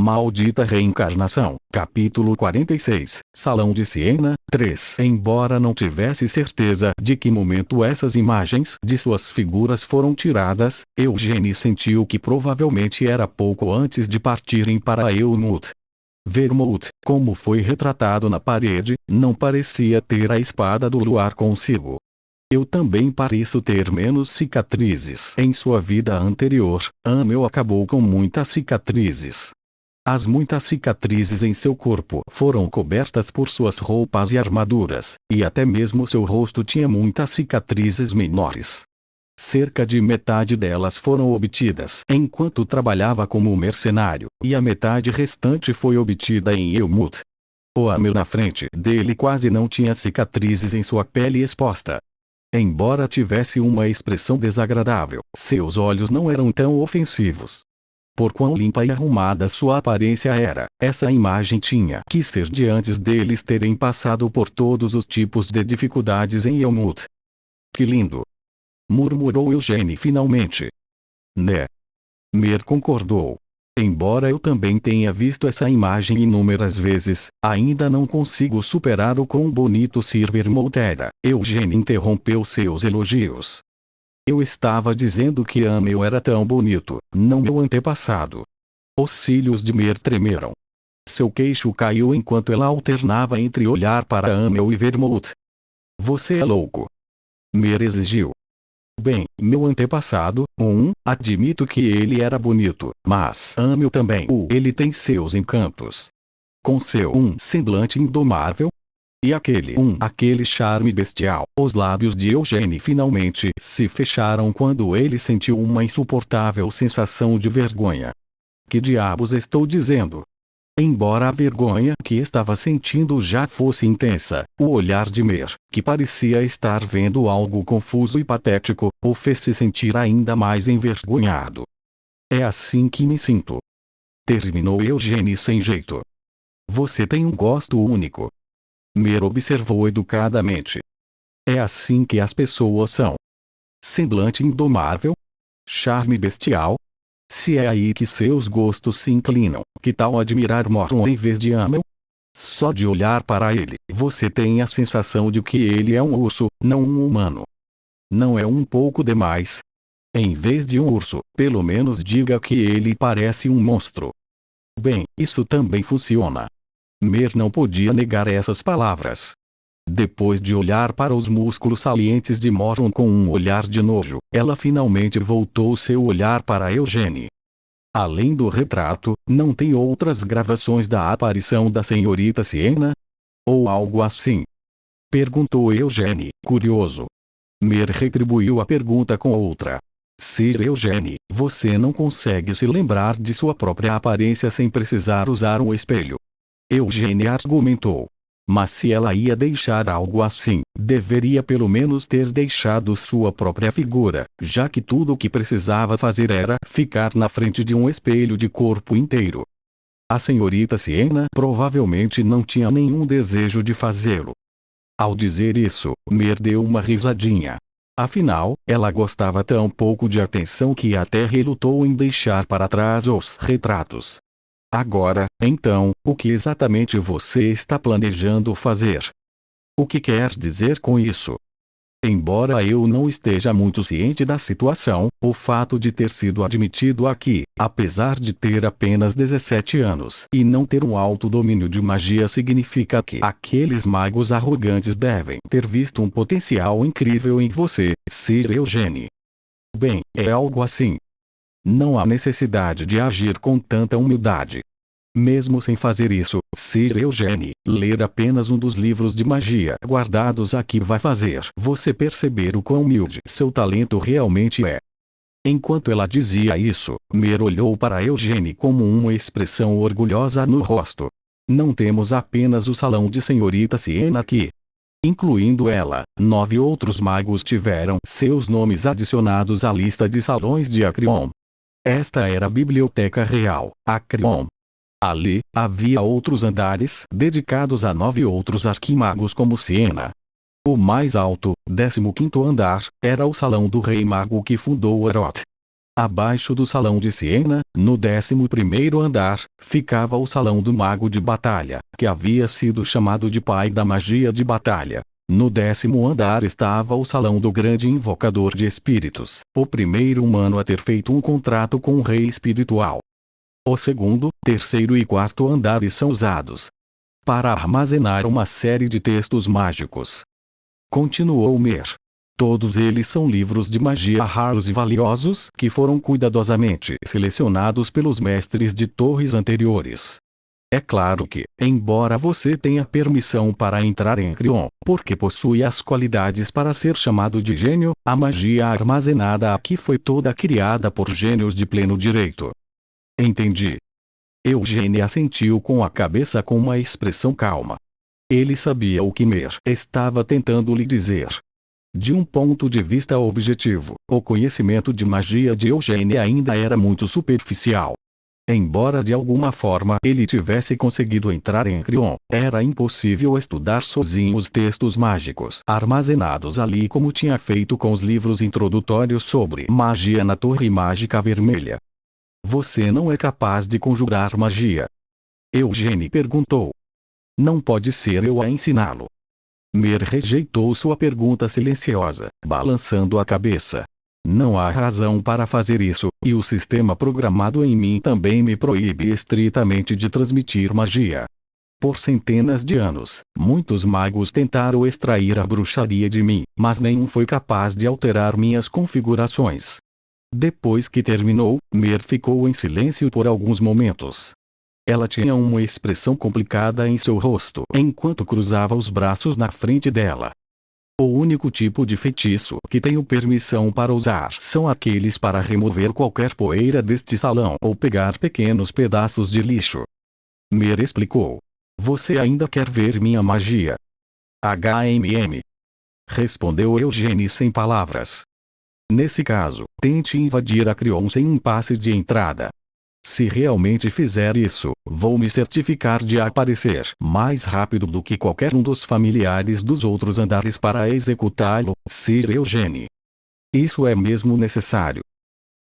Maldita Reencarnação, capítulo 46, Salão de Siena, 3. Embora não tivesse certeza de que momento essas imagens de suas figuras foram tiradas, Eugênie sentiu que provavelmente era pouco antes de partirem para Weymouth. Weymouth, como foi retratado na parede, não parecia ter a espada do luar consigo. Eu também pareço ter menos cicatrizes. Em sua vida anterior, Amel acabou com muitas cicatrizes. As muitas cicatrizes em seu corpo foram cobertas por suas roupas e armaduras, e até mesmo seu rosto tinha muitas cicatrizes menores. Cerca de metade delas foram obtidas enquanto trabalhava como mercenário, e a metade restante foi obtida em Weymouth. O Amel na frente dele quase não tinha cicatrizes em sua pele exposta. Embora tivesse uma expressão desagradável, seus olhos não eram tão ofensivos. Por quão limpa e arrumada sua aparência era, essa imagem tinha que ser de antes deles terem passado por todos os tipos de dificuldades em Weymouth. Que lindo! Murmurou Eugênie finalmente. Né? Mer concordou. Embora eu também tenha visto essa imagem inúmeras vezes, ainda não consigo superar o quão bonito Sir Weymouth era. Eugênie interrompeu seus elogios. Eu estava dizendo que Amel era tão bonito, não meu antepassado. Os cílios de Mer tremeram. Seu queixo caiu enquanto ela alternava entre olhar para Amel e Weymouth. Você é louco. Mer exigiu. Bem, meu antepassado, admito que ele era bonito, mas Amel também. Ele tem seus encantos. Com seu semblante indomável. E aquele charme bestial. Os lábios de Eugênie finalmente se fecharam quando ele sentiu uma insuportável sensação de vergonha. Que diabos estou dizendo? Embora a vergonha que estava sentindo já fosse intensa, o olhar de Mer, que parecia estar vendo algo confuso e patético, o fez se sentir ainda mais envergonhado. É assim que me sinto. Terminou Eugênie sem jeito. Você tem um gosto único. Mer observou educadamente. É assim que as pessoas são. Semblante indomável? Charme bestial? Se é aí que seus gostos se inclinam, que tal admirar Morron em vez de Amel? Só de olhar para ele, você tem a sensação de que ele é um urso, não um humano. Não é um pouco demais? Em vez de um urso, pelo menos diga que ele parece um monstro. Bem, isso também funciona. Mer não podia negar essas palavras. Depois de olhar para os músculos salientes de Morron com um olhar de nojo, ela finalmente voltou seu olhar para Eugênie. Além do retrato, não tem outras gravações da aparição da senhorita Siena? Ou algo assim? Perguntou Eugênie, curioso. Mer retribuiu a pergunta com outra. Sir Eugênie, você não consegue se lembrar de sua própria aparência sem precisar usar um espelho. Eugênie argumentou. Mas se ela ia deixar algo assim, deveria pelo menos ter deixado sua própria figura, já que tudo o que precisava fazer era ficar na frente de um espelho de corpo inteiro. A senhorita Siena provavelmente não tinha nenhum desejo de fazê-lo. Ao dizer isso, Mer deu uma risadinha. Afinal, ela gostava tão pouco de atenção que até relutou em deixar para trás os retratos. Agora, então, o que exatamente você está planejando fazer? O que quer dizer com isso? Embora eu não esteja muito ciente da situação, o fato de ter sido admitido aqui, apesar de ter apenas 17 anos e não ter um alto domínio de magia significa que aqueles magos arrogantes devem ter visto um potencial incrível em você, Sir Eugênie. Bem, é algo assim. Não há necessidade de agir com tanta humildade. Mesmo sem fazer isso, Sir Eugênie, ler apenas um dos livros de magia guardados aqui vai fazer você perceber o quão humilde seu talento realmente é. Enquanto ela dizia isso, Mer olhou para Eugênie com uma expressão orgulhosa no rosto. Não temos apenas o salão de senhorita Siena aqui. Incluindo ela, 9 outros magos tiveram seus nomes adicionados à lista de salões de Acreon. Esta era a Biblioteca Real, Acreon. Ali, havia outros andares dedicados a 9 outros arquimagos como Siena. O mais alto, 15º andar, era o salão do rei mago que fundou Orot. Abaixo do salão de Siena, no 11º andar, ficava o salão do mago de batalha, que havia sido chamado de pai da magia de batalha. No 10º andar estava o salão do grande invocador de espíritos, o primeiro humano a ter feito um contrato com um rei espiritual. O segundo, terceiro e quarto andares são usados para armazenar uma série de textos mágicos. Continuou Mer. Todos eles são livros de magia raros e valiosos que foram cuidadosamente selecionados pelos mestres de torres anteriores. É claro que, embora você tenha permissão para entrar em Crion, porque possui as qualidades para ser chamado de gênio, a magia armazenada aqui foi toda criada por gênios de pleno direito. Entendi. Eugênia assentiu com a cabeça com uma expressão calma. Ele sabia o que Mer estava tentando lhe dizer. De um ponto de vista objetivo, o conhecimento de magia de Eugênia ainda era muito superficial. Embora de alguma forma ele tivesse conseguido entrar em Crion, era impossível estudar sozinho os textos mágicos armazenados ali como tinha feito com os livros introdutórios sobre magia na Torre Mágica Vermelha. Você não é capaz de conjurar magia? Eugênia perguntou. Não pode ser eu a ensiná-lo. Mer rejeitou sua pergunta silenciosa, balançando a cabeça. Não há razão para fazer isso, e o sistema programado em mim também me proíbe estritamente de transmitir magia. Por centenas de anos, muitos magos tentaram extrair a bruxaria de mim, mas nenhum foi capaz de alterar minhas configurações. Depois que terminou, Mer ficou em silêncio por alguns momentos. Ela tinha uma expressão complicada em seu rosto enquanto cruzava os braços na frente dela. O único tipo de feitiço que tenho permissão para usar são aqueles para remover qualquer poeira deste salão ou pegar pequenos pedaços de lixo. Mer explicou. Você ainda quer ver minha magia? HMM. Respondeu Eugênia sem palavras. Nesse caso, tente invadir a Crion sem um passe de entrada. Se realmente fizer isso, vou me certificar de aparecer mais rápido do que qualquer um dos familiares dos outros andares para executá-lo, Sir Eugênia. Isso é mesmo necessário.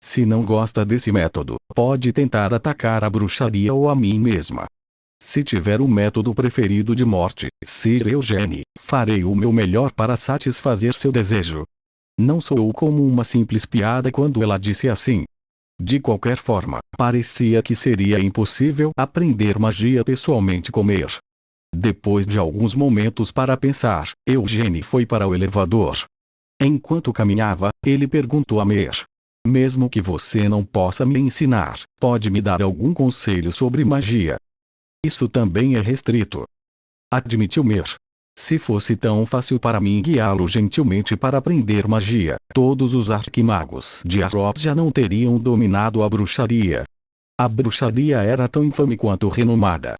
Se não gosta desse método, pode tentar atacar a bruxaria ou a mim mesma. Se tiver um método preferido de morte, Sir Eugênia, farei o meu melhor para satisfazer seu desejo. Não soou como uma simples piada quando ela disse assim. De qualquer forma, parecia que seria impossível aprender magia pessoalmente com Mer. Depois de alguns momentos para pensar, Eugênia foi para o elevador. Enquanto caminhava, ele perguntou a Mer. Mesmo que você não possa me ensinar, pode me dar algum conselho sobre magia? Isso também é restrito. Admitiu Mer. Se fosse tão fácil para mim guiá-lo gentilmente para aprender magia, todos os arquimagos de Arrops já não teriam dominado a bruxaria. A bruxaria era tão infame quanto renomada.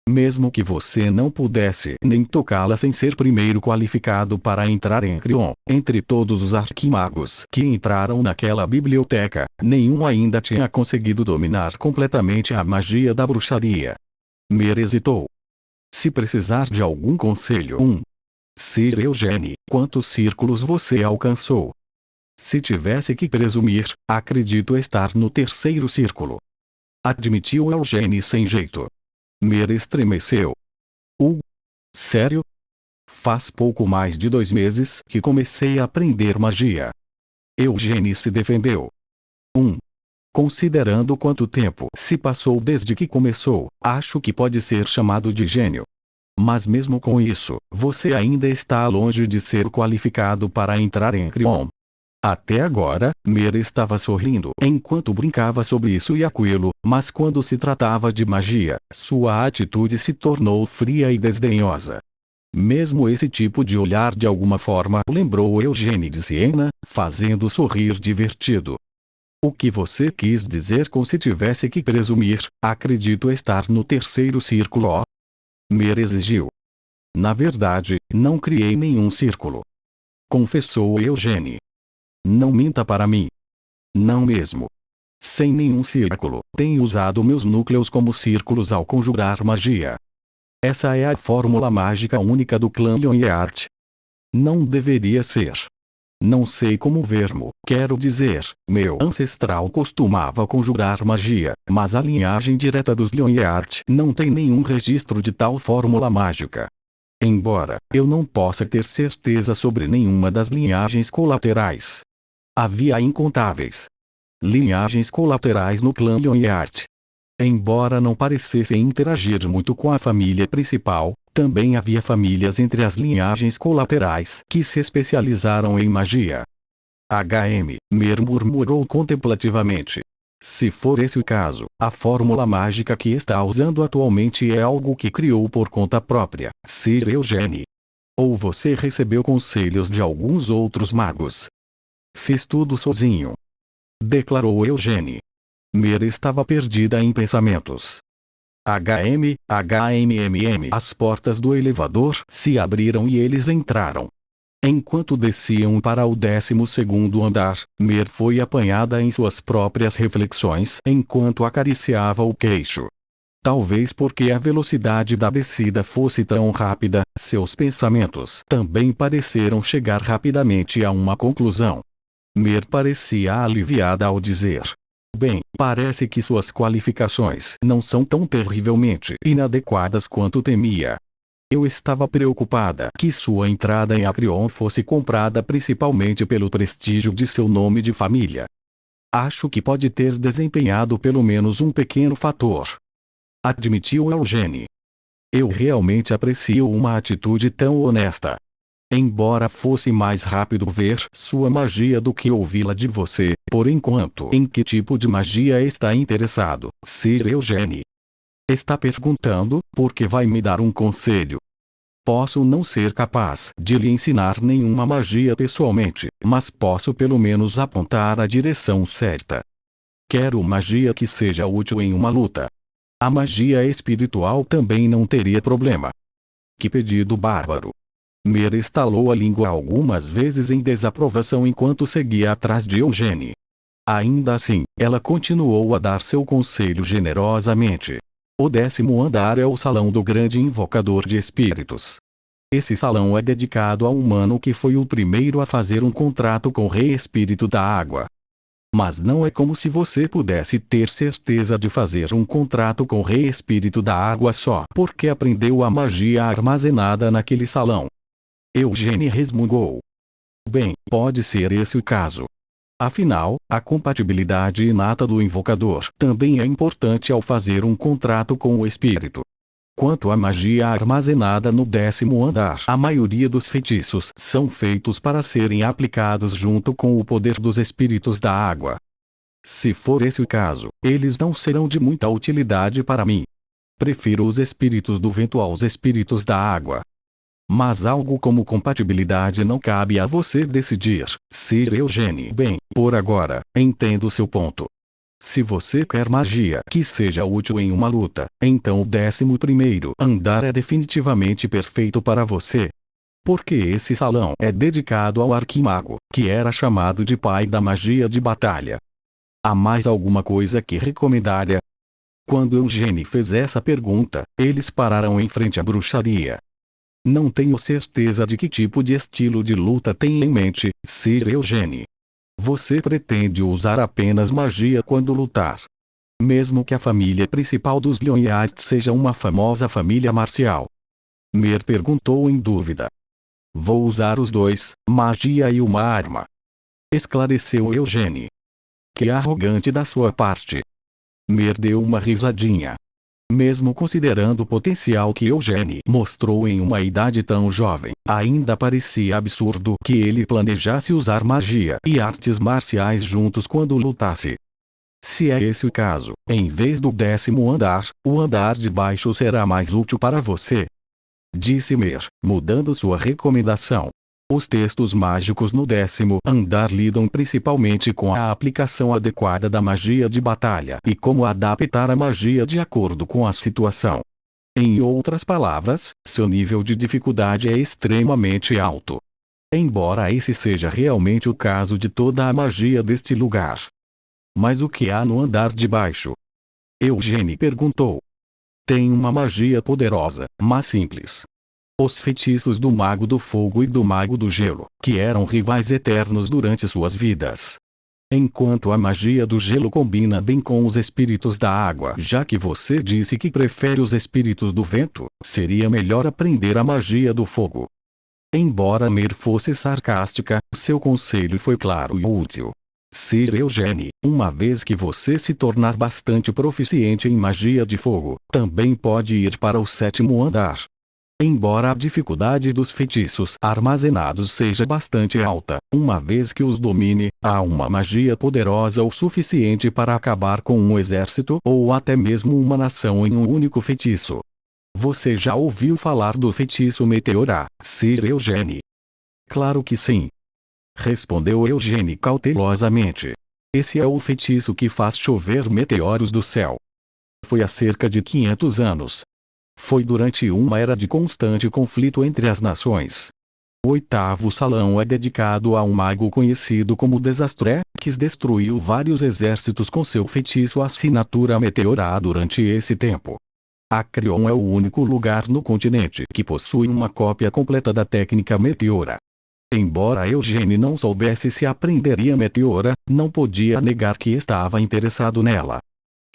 Mesmo que você não pudesse nem tocá-la sem ser primeiro qualificado para entrar em Crion, entre todos os arquimagos que entraram naquela biblioteca, nenhum ainda tinha conseguido dominar completamente a magia da bruxaria. Mer hesitou. Se precisar de algum conselho, Sir Eugênia, quantos círculos você alcançou? Se tivesse que presumir, acredito estar no 3º círculo. Admitiu Eugênia sem jeito. Mer estremeceu. Sério? Faz pouco mais de 2 meses que comecei a aprender magia. Eugênia se defendeu. Considerando quanto tempo se passou desde que começou, acho que pode ser chamado de gênio. Mas mesmo com isso, você ainda está longe de ser qualificado para entrar em Crion. Até agora, Mer estava sorrindo enquanto brincava sobre isso e aquilo, mas quando se tratava de magia, sua atitude se tornou fria e desdenhosa. Mesmo esse tipo de olhar de alguma forma lembrou Eugênia de Siena, fazendo sorrir divertido. O que você quis dizer com se tivesse que presumir, acredito estar no 3º círculo? Mer exigiu. Na verdade, não criei nenhum círculo. Confessou Eugênia. Não minta para mim. Não mesmo. Sem nenhum círculo, tenho usado meus núcleos como círculos ao conjurar magia. Essa é a fórmula mágica única do clã Lyonheart. Não deveria ser. Não sei como vermo, quero dizer, meu ancestral costumava conjurar magia, mas a linhagem direta dos Lyonheart não tem nenhum registro de tal fórmula mágica. Embora eu não possa ter certeza sobre nenhuma das linhagens colaterais. Havia incontáveis linhagens colaterais no clã Lyonheart. Embora não parecessem interagir muito com a família principal, também havia famílias entre as linhagens colaterais que se especializaram em magia. Mer murmurou contemplativamente. Se for esse o caso, a fórmula mágica que está usando atualmente é algo que criou por conta própria, Sir Eugene. Ou você recebeu conselhos de alguns outros magos? Fiz tudo sozinho, declarou Eugene. Mer estava perdida em pensamentos. HMMM. As portas do elevador se abriram e eles entraram. Enquanto desciam para o 12º andar, Mer foi apanhada em suas próprias reflexões enquanto acariciava o queixo. Talvez porque a velocidade da descida fosse tão rápida, seus pensamentos também pareceram chegar rapidamente a uma conclusão. Mer parecia aliviada ao dizer: bem, parece que suas qualificações não são tão terrivelmente inadequadas quanto temia. Eu estava preocupada que sua entrada em Acrion fosse comprada principalmente pelo prestígio de seu nome de família. Acho que pode ter desempenhado pelo menos um pequeno fator, admitiu Eugene. Eu realmente aprecio uma atitude tão honesta. Embora fosse mais rápido ver sua magia do que ouvi-la de você, por enquanto. Em que tipo de magia está interessado, Sir Eugene? Está perguntando, porque vai me dar um conselho. Posso não ser capaz de lhe ensinar nenhuma magia pessoalmente, mas posso pelo menos apontar a direção certa. Quero magia que seja útil em uma luta. A magia espiritual também não teria problema. Que pedido bárbaro! Mer estalou a língua algumas vezes em desaprovação enquanto seguia atrás de Eugene. Ainda assim, ela continuou a dar seu conselho generosamente. O 10º andar é o salão do grande invocador de espíritos. Esse salão é dedicado ao humano que foi o primeiro a fazer um contrato com o Rei Espírito da Água. Mas não é como se você pudesse ter certeza de fazer um contrato com o Rei Espírito da Água só porque aprendeu a magia armazenada naquele salão. Eugene resmungou. Bem, pode ser esse o caso. Afinal, a compatibilidade inata do invocador também é importante ao fazer um contrato com o espírito. Quanto à magia armazenada no 10º andar, a maioria dos feitiços são feitos para serem aplicados junto com o poder dos espíritos da água. Se for esse o caso, eles não serão de muita utilidade para mim. Prefiro os espíritos do vento aos espíritos da água. Mas algo como compatibilidade não cabe a você decidir, Sir Eugene. Bem, por agora, entendo seu ponto. Se você quer magia que seja útil em uma luta, então o 11º andar é definitivamente perfeito para você. Porque esse salão é dedicado ao arquimago, que era chamado de pai da magia de batalha. Há mais alguma coisa que recomendaria? Quando Eugene fez essa pergunta, eles pararam em frente à bruxaria. Não tenho certeza de que tipo de estilo de luta tem em mente, Sir Eugene. Você pretende usar apenas magia quando lutar? Mesmo que a família principal dos Lyonheart seja uma famosa família marcial? Mer perguntou em dúvida. Vou usar os dois, magia e uma arma. Esclareceu Eugene. Que arrogante da sua parte. Mer deu uma risadinha. Mesmo considerando o potencial que Eugene mostrou em uma idade tão jovem, ainda parecia absurdo que ele planejasse usar magia e artes marciais juntos quando lutasse. Se é esse o caso, em vez do 10º andar, o andar de baixo será mais útil para você. Disse Mer, mudando sua recomendação. Os textos mágicos no 10º andar lidam principalmente com a aplicação adequada da magia de batalha e como adaptar a magia de acordo com a situação. Em outras palavras, seu nível de dificuldade é extremamente alto. Embora esse seja realmente o caso de toda a magia deste lugar. Mas o que há no andar de baixo? Eugene perguntou. Tem uma magia poderosa, mas simples. Os feitiços do Mago do Fogo e do Mago do Gelo, que eram rivais eternos durante suas vidas. Enquanto a magia do gelo combina bem com os espíritos da água, já que você disse que prefere os espíritos do vento, seria melhor aprender a magia do fogo. Embora Mer fosse sarcástica, seu conselho foi claro e útil. Sir Eugene, uma vez que você se tornar bastante proficiente em magia de fogo, também pode ir para o 7º andar. Embora a dificuldade dos feitiços armazenados seja bastante alta, uma vez que os domine, há uma magia poderosa o suficiente para acabar com um exército ou até mesmo uma nação em um único feitiço. Você já ouviu falar do feitiço Meteora, Sir Eugene? Claro que sim. Respondeu Eugene cautelosamente. Esse é o feitiço que faz chover meteoros do céu. Foi há cerca de 500 anos. Foi durante uma era de constante conflito entre as nações. O 8º salão é dedicado a um mago conhecido como Desastre, que destruiu vários exércitos com seu feitiço assinatura Meteora durante esse tempo. Acreon é o único lugar no continente que possui uma cópia completa da técnica Meteora. Embora Eugene não soubesse se aprenderia Meteora, não podia negar que estava interessado nela.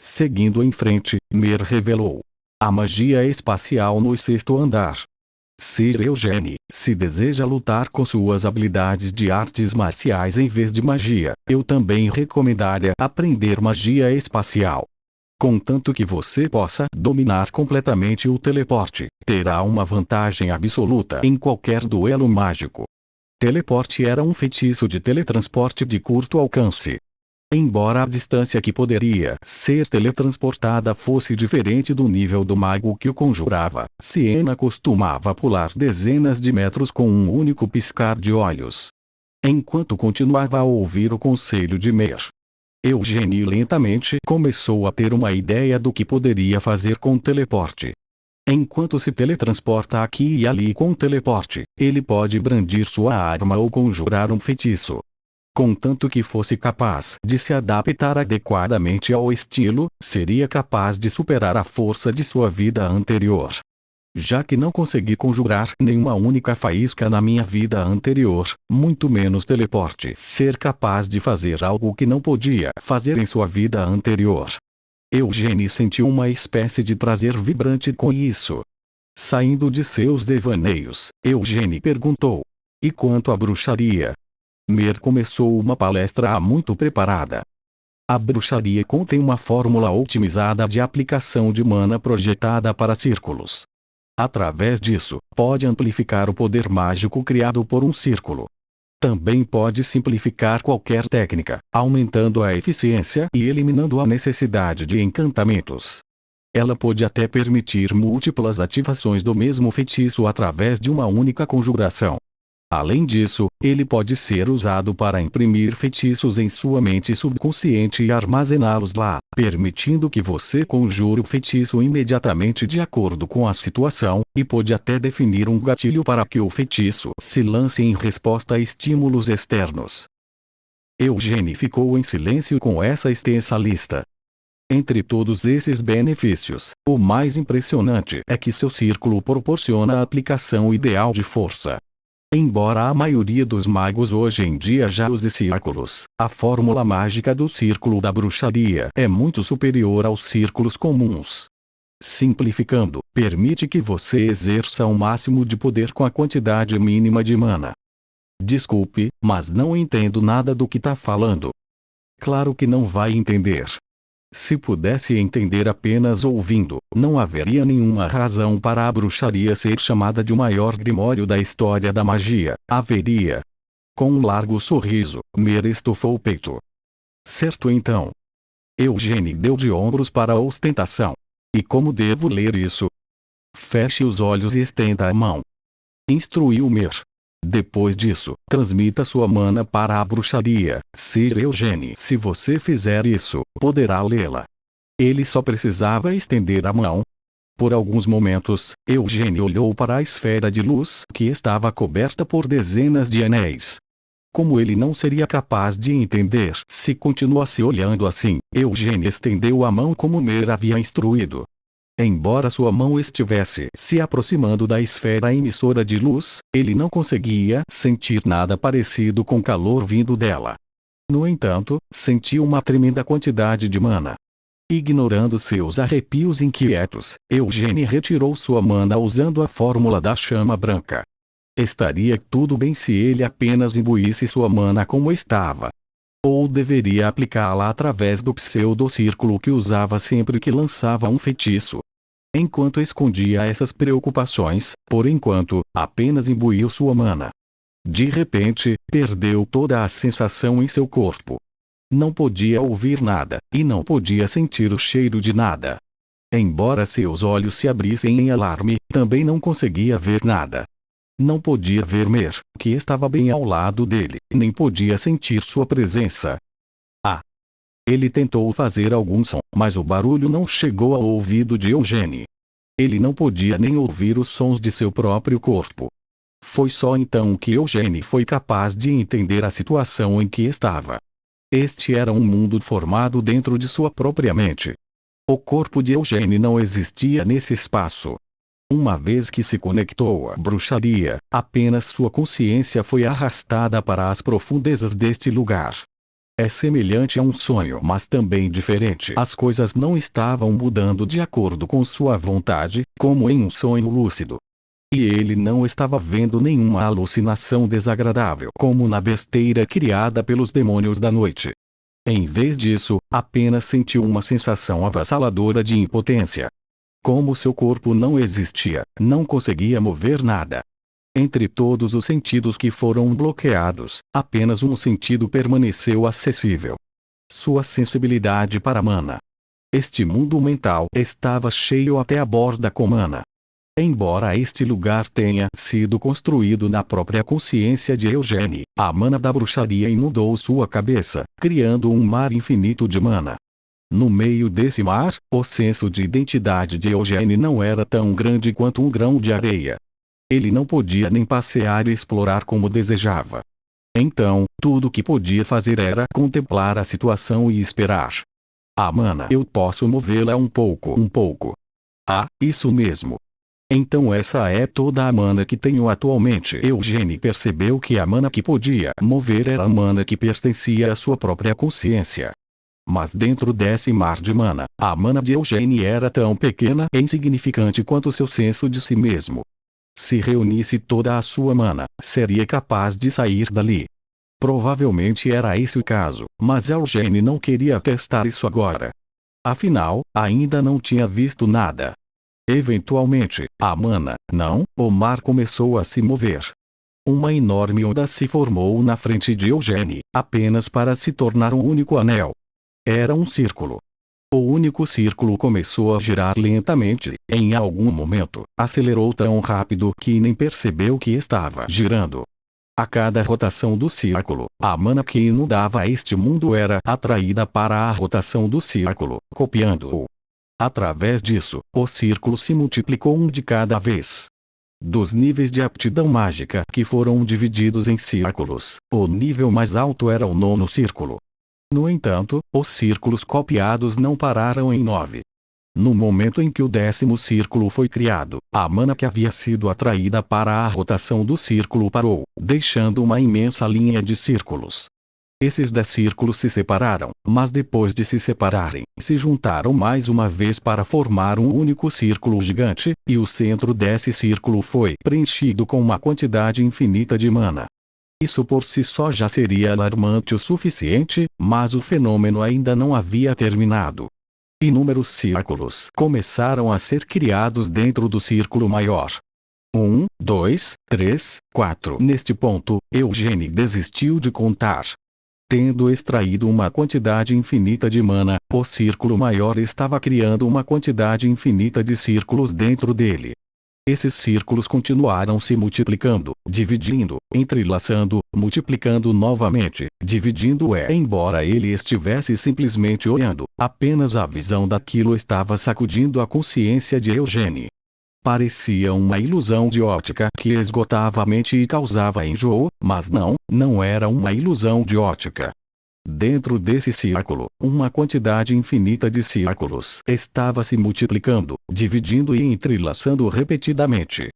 Seguindo em frente, Mer revelou a magia espacial no 6º andar. Sir Eugene, se deseja lutar com suas habilidades de artes marciais em vez de magia, eu também recomendaria aprender magia espacial. Contanto que você possa dominar completamente o teleporte, terá uma vantagem absoluta em qualquer duelo mágico. Teleporte era um feitiço de teletransporte de curto alcance. Embora a distância que poderia ser teletransportada fosse diferente do nível do mago que o conjurava, Siena costumava pular dezenas de metros com um único piscar de olhos. Enquanto continuava a ouvir o conselho de Mer, Eugene lentamente começou a ter uma ideia do que poderia fazer com teleporte. Enquanto se teletransporta aqui e ali com teleporte, ele pode brandir sua arma ou conjurar um feitiço. Contanto que fosse capaz de se adaptar adequadamente ao estilo, seria capaz de superar a força de sua vida anterior. Já que não consegui conjurar nenhuma única faísca na minha vida anterior, muito menos teleporte, ser capaz de fazer algo que não podia fazer em sua vida anterior. Eugene sentiu uma espécie de prazer vibrante com isso. Saindo de seus devaneios, Eugene perguntou: e quanto à bruxaria? Mer começou uma palestra muito preparada. A bruxaria contém uma fórmula otimizada de aplicação de mana projetada para círculos. Através disso, pode amplificar o poder mágico criado por um círculo. Também pode simplificar qualquer técnica, aumentando a eficiência e eliminando a necessidade de encantamentos. Ela pode até permitir múltiplas ativações do mesmo feitiço através de uma única conjuração. Além disso, ele pode ser usado para imprimir feitiços em sua mente subconsciente e armazená-los lá, permitindo que você conjure o feitiço imediatamente de acordo com a situação, e pode até definir um gatilho para que o feitiço se lance em resposta a estímulos externos. Eugene ficou em silêncio com essa extensa lista. Entre todos esses benefícios, o mais impressionante é que seu círculo proporciona a aplicação ideal de força. Embora a maioria dos magos hoje em dia já use círculos, a fórmula mágica do círculo da bruxaria é muito superior aos círculos comuns. Simplificando, permite que você exerça o máximo de poder com a quantidade mínima de mana. Desculpe, mas não entendo nada do que tá falando. Claro que não vai entender. Se pudesse entender apenas ouvindo, não haveria nenhuma razão para a bruxaria ser chamada de o maior grimório da história da magia. Haveria. Com um largo sorriso, Mer estufou o peito. Certo então. Eugene deu de ombros para a ostentação. E como devo ler isso? Feche os olhos e estenda a mão. Instruiu Mer. Depois disso, transmita sua mana para a bruxaria, Sir Eugene. Se você fizer isso, poderá lê-la. Ele só precisava estender a mão. Por alguns momentos, Eugene olhou para a esfera de luz que estava coberta por dezenas de anéis. Como ele não seria capaz de entender se continuasse olhando assim, Eugene estendeu a mão como Mer havia instruído. Embora sua mão estivesse se aproximando da esfera emissora de luz, ele não conseguia sentir nada parecido com calor vindo dela. No entanto, sentiu uma tremenda quantidade de mana. Ignorando seus arrepios inquietos, Eugênio retirou sua mana usando a fórmula da chama branca. Estaria tudo bem se ele apenas imbuísse sua mana como estava. Ou deveria aplicá-la através do pseudo-círculo que usava sempre que lançava um feitiço. Enquanto escondia essas preocupações, por enquanto, apenas imbuiu sua mana. De repente, perdeu toda a sensação em seu corpo. Não podia ouvir nada, e não podia sentir o cheiro de nada. Embora seus olhos se abrissem em alarme, também não conseguia ver nada. Não podia ver Mer, que estava bem ao lado dele, nem podia sentir sua presença. Ele tentou fazer algum som, mas o barulho não chegou ao ouvido de Eugênio. Ele não podia nem ouvir os sons de seu próprio corpo. Foi só então que Eugênio foi capaz de entender a situação em que estava. Este era um mundo formado dentro de sua própria mente. O corpo de Eugênio não existia nesse espaço. Uma vez que se conectou à bruxaria, apenas sua consciência foi arrastada para as profundezas deste lugar. É semelhante a um sonho, mas também diferente. As coisas não estavam mudando de acordo com sua vontade, como em um sonho lúcido. E ele não estava vendo nenhuma alucinação desagradável, como na besteira criada pelos demônios da noite. Em vez disso, apenas sentiu uma sensação avassaladora de impotência. Como seu corpo não existia, não conseguia mover nada. Entre todos os sentidos que foram bloqueados, apenas um sentido permaneceu acessível. Sua sensibilidade para mana. Este mundo mental estava cheio até a borda com mana. Embora este lugar tenha sido construído na própria consciência de Eugênio, a mana da bruxaria inundou sua cabeça, criando um mar infinito de mana. No meio desse mar, o senso de identidade de Eugênio não era tão grande quanto um grão de areia. Ele não podia nem passear e explorar como desejava. Então, tudo o que podia fazer era contemplar a situação e esperar. A mana, eu posso movê-la um pouco. Isso mesmo. Então essa é toda a mana que tenho atualmente. Eugênio percebeu que a mana que podia mover era a mana que pertencia à sua própria consciência. Mas dentro desse mar de mana, a mana de Eugênio era tão pequena e insignificante quanto seu senso de si mesmo. Se reunisse toda a sua mana, seria capaz de sair dali. Provavelmente era esse o caso, mas Eugênio não queria testar isso agora. Afinal, ainda não tinha visto nada. Eventualmente, o mar começou a se mover. Uma enorme onda se formou na frente de Eugênio, apenas para se tornar um único anel. Era um círculo. O único círculo começou a girar lentamente, em algum momento, acelerou tão rápido que nem percebeu que estava girando. A cada rotação do círculo, a mana que inundava este mundo era atraída para a rotação do círculo, copiando-o. Através disso, o círculo se multiplicou um de cada vez. Dos níveis de aptidão mágica que foram divididos em círculos, o nível mais alto era o 9º círculo. No entanto, os círculos copiados não pararam em 9. No momento em que o 10º círculo foi criado, a mana que havia sido atraída para a rotação do círculo parou, deixando uma imensa linha de círculos. Esses 10 círculos se separaram, mas depois de se separarem, se juntaram mais uma vez para formar um único círculo gigante, e o centro desse círculo foi preenchido com uma quantidade infinita de mana. Isso por si só já seria alarmante o suficiente, mas o fenômeno ainda não havia terminado. Inúmeros círculos começaram a ser criados dentro do círculo maior. 1, 2, 3, 4. Neste ponto, Eugênio desistiu de contar. Tendo extraído uma quantidade infinita de mana, o círculo maior estava criando uma quantidade infinita de círculos dentro dele. Esses círculos continuaram se multiplicando, dividindo, entrelaçando, multiplicando novamente, dividindo. Embora ele estivesse simplesmente olhando, apenas a visão daquilo estava sacudindo a consciência de Eugênio. Parecia uma ilusão de ótica que esgotava a mente e causava enjoo, mas não era uma ilusão de ótica. Dentro desse círculo, uma quantidade infinita de círculos estava se multiplicando, dividindo e entrelaçando repetidamente.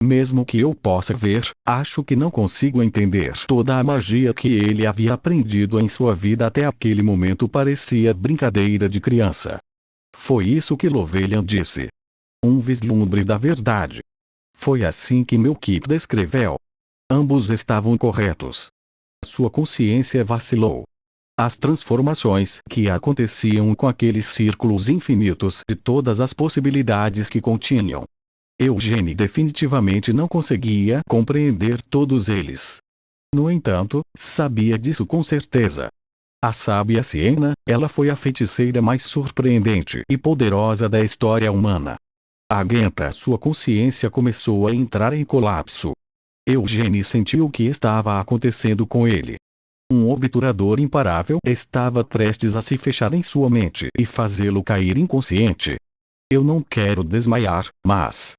Mesmo que eu possa ver, acho que não consigo entender toda a magia que ele havia aprendido em sua vida até aquele momento. Parecia brincadeira de criança. Foi isso que Lovelian disse. Um vislumbre da verdade. Foi assim que Melkip descreveu. Ambos estavam corretos. Sua consciência vacilou. As transformações que aconteciam com aqueles círculos infinitos e todas as possibilidades que continham. Eugênie definitivamente não conseguia compreender todos eles. No entanto, sabia disso com certeza. A sábia Siena, ela foi a feiticeira mais surpreendente e poderosa da história humana. Sua consciência começou a entrar em colapso. Eugênie sentiu o que estava acontecendo com ele. Um obturador imparável estava prestes a se fechar em sua mente e fazê-lo cair inconsciente. Eu não quero desmaiar, mas...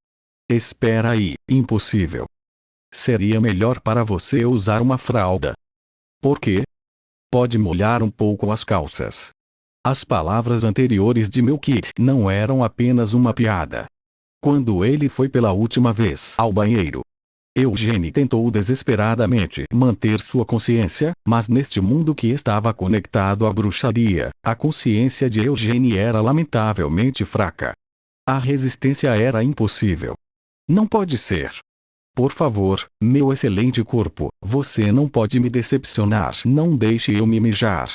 Espera aí, impossível. Seria melhor para você usar uma fralda. Por quê? Pode molhar um pouco as calças. As palavras anteriores de Melkip não eram apenas uma piada. Quando ele foi pela última vez ao banheiro, Eugênie tentou desesperadamente manter sua consciência, mas neste mundo que estava conectado à bruxaria, a consciência de Eugênie era lamentavelmente fraca. A resistência era impossível. Não pode ser. Por favor, meu excelente corpo, você não pode me decepcionar. Não deixe eu me mijar.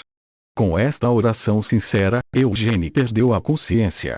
Com esta oração sincera, Eugênie perdeu a consciência.